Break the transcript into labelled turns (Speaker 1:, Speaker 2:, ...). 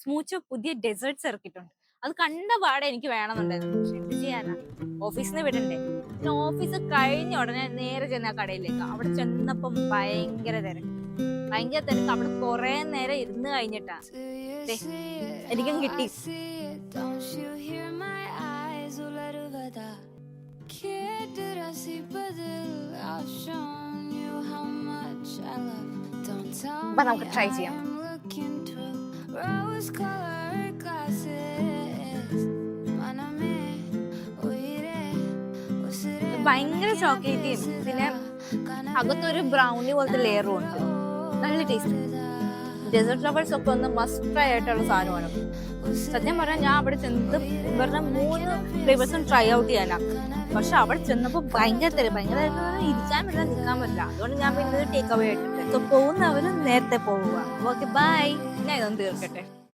Speaker 1: സ്മൂച്ച് പുതിയ ഡെസേർട്ട്സ് ഇറക്കിയിട്ടുണ്ട്. അത് കണ്ട പാടെ എനിക്ക് വേണമെന്നുണ്ടായിരുന്നു. പക്ഷെ എന്ത് ചെയ്യാനാ, ഓഫീസിൽ നിന്ന് വിടണ്ടേ. പിന്നെ ഓഫീസ് കഴിഞ്ഞ ഉടനെ നേരെ ചെന്ന ആ കടയിലേക്ക്. അവിടെ ചെന്നപ്പം ഭയങ്കര തിരക്ക്, ഭയങ്കര തിരക്ക്. അവിടെ കുറെ നേരം ഇരുന്ന് കഴിഞ്ഞിട്ടാ ദേ, എനിക്കും കിട്ടി. അപ്പൊ നമുക്ക് ട്രൈ ചെയ്യാം. ഭയങ്കര ചോക്ലേറ്റിയും പിന്നെ അകത്തൊരു ബ്രൗണി പോലത്തെ ലെയറും ഉണ്ട്. നല്ല ടേസ്റ്റ്. ഡെസേർട്ട് ലവേഴ്സ് ഒക്കെ ഒന്ന് മസ്റ്റ് ട്രൈ ആയിട്ടുള്ള സാധനമാണ്. സത്യം പറഞ്ഞാൽ ഞാൻ അവിടെ ചെന്നത് ഇവരുടെ 3 ഫ്ലേവേഴ്സും ട്രൈ ഔട്ട് ചെയ്യാനാ. പക്ഷെ അവിടെ ചെന്നപ്പോൾ ഭയങ്കര ഇരിക്കാൻ പറ്റില്ല, നിൽക്കാൻ പറ്റില്ല. അതുകൊണ്ട് ഞാൻ പിന്നെ ടേക്ക് അവേ ആയിട്ടുണ്ട്. പോകുന്നവരും നേരത്തെ പോവുക. Okay bye. ഞാൻ ഇതൊന്ന് തീർക്കട്ടെ.